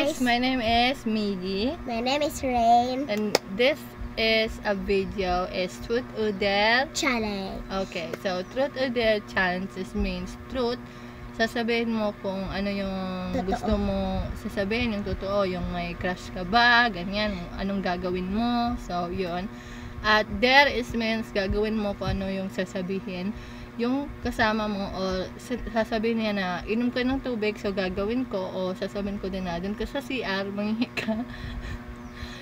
guys, my name is Miggy. My name is Rain. And this is a video is Truth or Dare Challenge. Okay, so Truth or Dare Challenge means truth. Sasabihin mo kung ano yung Totoo. gusto mo sasabihin, yung totoo, yung may crush ka ba, ganyan, anong gagawin mo. So, yun. At dare means gagawin mo kung ano yung sasabihin. Yung kasama mo o sasabihin niya na inom ka ng tubig, so gagawin ko, o sasabihin ko din na dun ka sa CR, manghihi ka.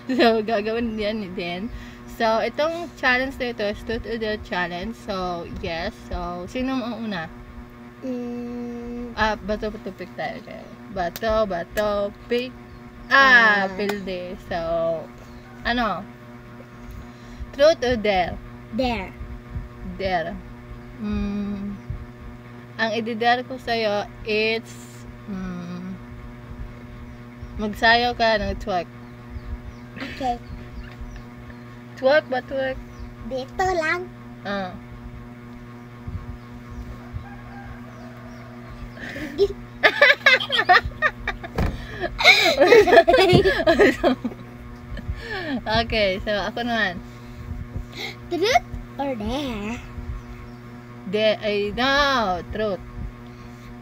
So, gagawin yan din. So, itong challenge na ito is Truth or Dare Challenge. So, yes. So, sino ang una? Bato, pick tayo. Okay. Bato, pick. Pilde. So, ano? Truth or Dare? Dare. Dare. Ang i-dare ko sa'yo, it's magsayaw ka ng twerk. Okay. Twerk ba twerk? Dito lang. Okay, so ako naman. Truth or dare? No, truth.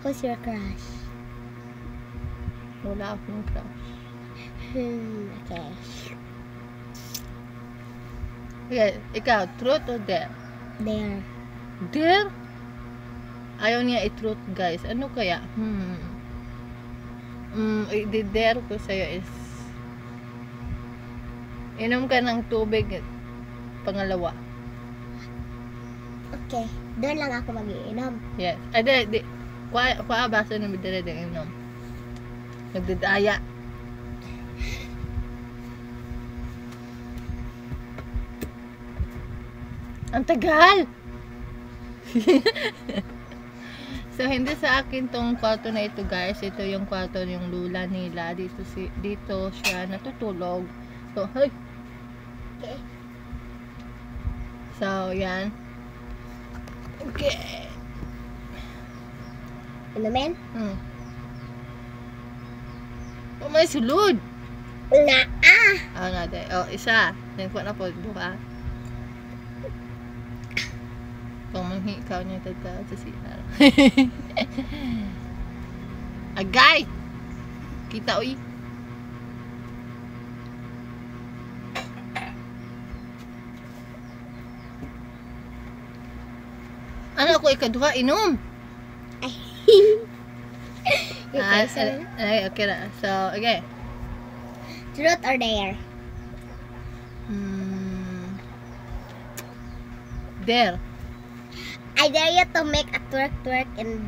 Who's your crush? Wala akong crush. Okay. Okay, ikaw, truth or dare? Dare. Dare? Ayaw niya i-truth, guys. Ano kaya? I-dare ko sa'yo is inom ka ng tubig pangalawa. Okay. Doon lang ako mag-iinom. Yes. Kuha baso ng bidara din inom. Nagdadaya. Ang tagal! So, hindi sa akin tong kwarto na ito, guys. Ito yung kwarto yung lula nila. Dito siya natutulog. So, hey! Okay. So, yan. Okay. Inumin? Oh, may sulod! Na. Natin. Isa. Nagkuha na po. Duha. Kung manghikaw niya tata sa CR. Agay! Kita, uy. Ano ako ikaduha? Inom! Okay na. So, okay. Truth or dare? Dare. I dare you to make a twerk in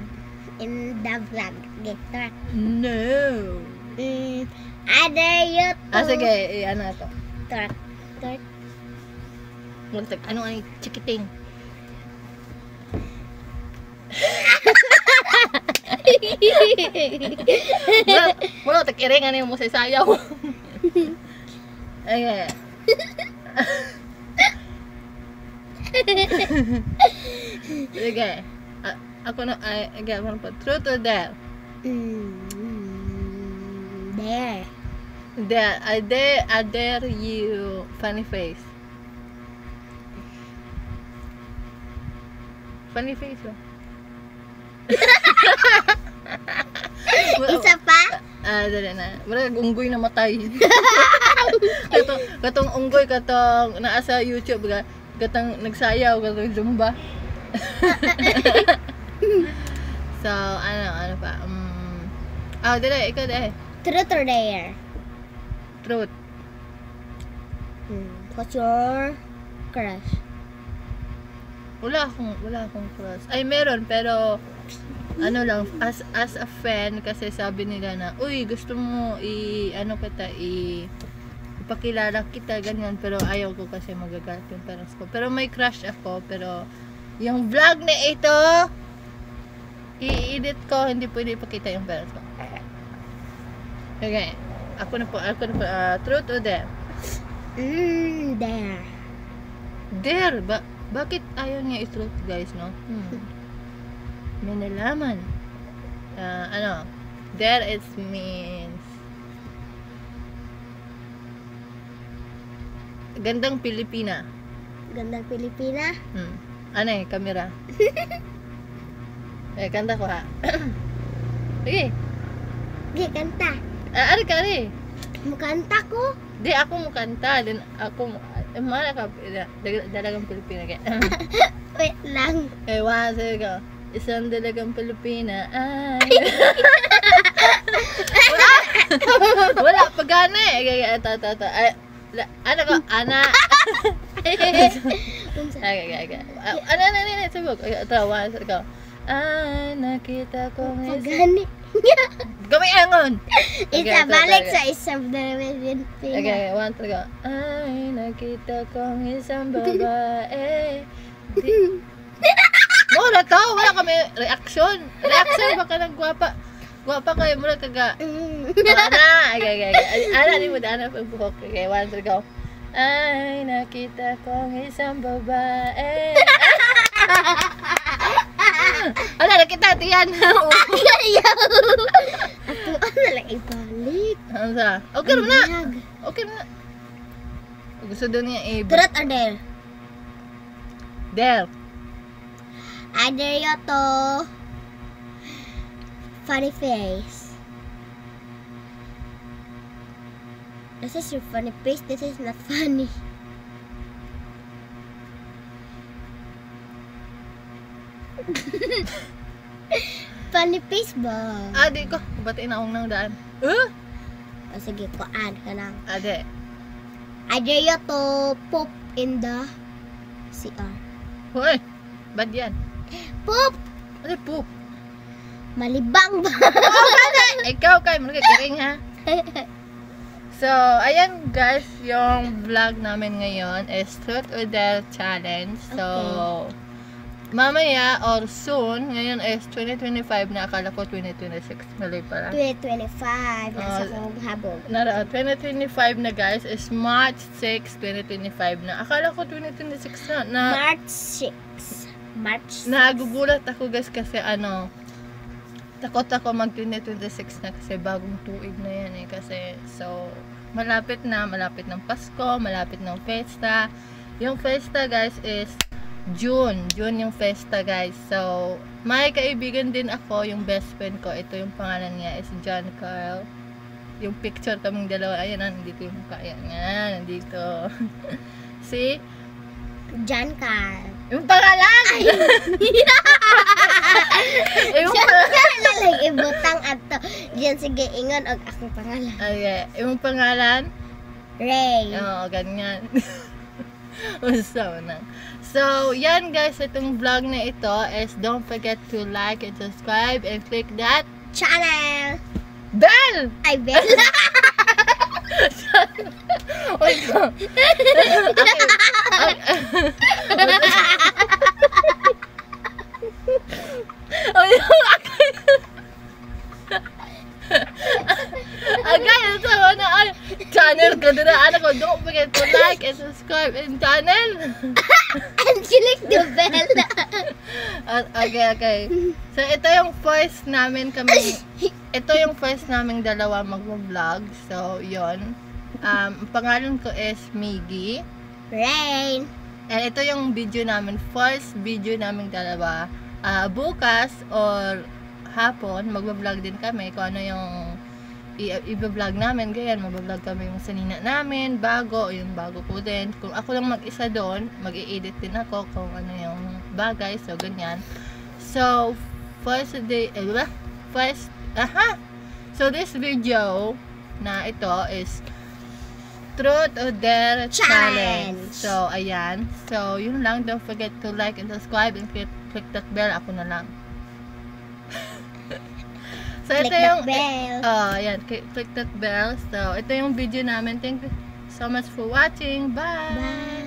the vlog. Okay, twerk. No. I dare you to Sige. Ano ito? twerk. Ano ang chikiting? Wala, takiringan mo sa sayaw. Okay. Sige. Ako na, again, ano pa? Truth or dare? Dare. Dare. I dare you funny face. Funny face ba? Isa pa? Dali na. Wala unggoy na matay. Katong unggoy, katong naa sa YouTube, katong nagsayaw, katong zumba. So, ano pa? Dali, ikaw dali. Truth or dare? Truth. What's your crush? Wala akong crush. Ay, meron, pero ano lang, as a friend, kasi sabi nila na, uy, gusto mo ipakilala kita, ganyan, pero ayaw ko kasi magagalit yung parents ko. Pero may crush ako, pero yung vlog na ito, i-edit ko, hindi pwede ipakita yung parents ko. Okay, ako na po, truth or dare? Dare. Dare? Bakit ayaw niya i-truth, guys, no? May nalaman. Dare means Gandang Pilipina. Gandang Pilipina. Ano eh, kamera. Kanta ko ha. Sige. Sige, kanta. Ari ka, ari. Mukanta ko. Di, ako mo kanta. Then, ako mo, mana ka, dalagang Pilipina kaya. Wait lang. Sige ka. Isang dalagang Pilipina ay... Wala, pagana eh. Ano ko, ana. Ano, sabog. Tawa, sige ka. Nakita ko Pagani. Gawin angon. Isa, balik sa isang dalagang Pilipina. Okay, one, two, go. Ay, nakita kong isang babae. Wala to, wala kami reaction. Reaction baka nang gwapa. Gwapa kayo mura kaga. Ana, okay. Ana ni mo dana pag buhok. Okay, one, two, go. Ay, nakita kong isang babae. Ano, nakita tiyan. Ato, ano lang ibalik. Ano sa? Okay mo na. Okay mo na. Gusto doon niya i- Truth or dare? There. I dare you to funny face. This is your funny face. This is not funny. Funny face ba? Di ko. Batiin akong nang daan. O sige, kuan ka lang. Ade. I dare you to poop in the CR. Hoy. Bad yan. Poop! Ano poop? Malibang ba? Ikaw kay mo nagkikiring ha. So, ayan guys, yung vlog namin ngayon is Truth or Dare Challenge. So, mamaya or soon, ngayon is 2025 na, akala ko 2026. Mali pala. 2025. Nasa kong habog. 2025 na guys is March 6, 2025 na. Akala ko 2026 na. March 6. Nagugulat ako guys kasi takot ako mag 2026 na kasi bagong tuig na yan eh. Kasi so malapit ng Pasko, malapit ng Fiesta. Yung Fiesta guys is June yung Fiesta guys. So may kaibigan din ako, yung best friend ko, ito yung pangalan niya is John Carl. Yung picture kaming dalawa, ayan na, nandito yung mukha, ayan nga, nandito. Si John Carl. yung pangalan! Yung pangalan! Lang ibutang ato. Diyan sige ingon og akong pangalan. Okay, yung pangalan? Ray. Oo, ganyan. Usaw na. So, yan guys, itong vlog na ito is don't forget to like and subscribe and click that Channel. bell! Ay, Bella. Wait ko. Again, ito na channel ko din na ko. Don't forget to like and subscribe and channel. And click the bell. Okay. So, ito yung first namin dalawa mag-vlog. So, yon. Pangalan ko is Miggy. Rain. And ito yung video namin, first video namin dalawa. Bukas or hapon, mag-vlog din kami kung ano yung i-vlog namin. Ganyan, mag-vlog kami yung sanina namin, bago ko din. Kung ako lang mag-isa doon, mag-i-edit din ako kung ano yung bagay. So, ganyan. So, So, this video na ito is Truth or Dare Challenge. So, ayan. So, yun lang. Don't forget to like and subscribe and click that bell. Ako na lang. So, Click ito that yung bell. ayan. Click that bell. So, ito yung video namin. Thank you so much for watching. Bye! Bye.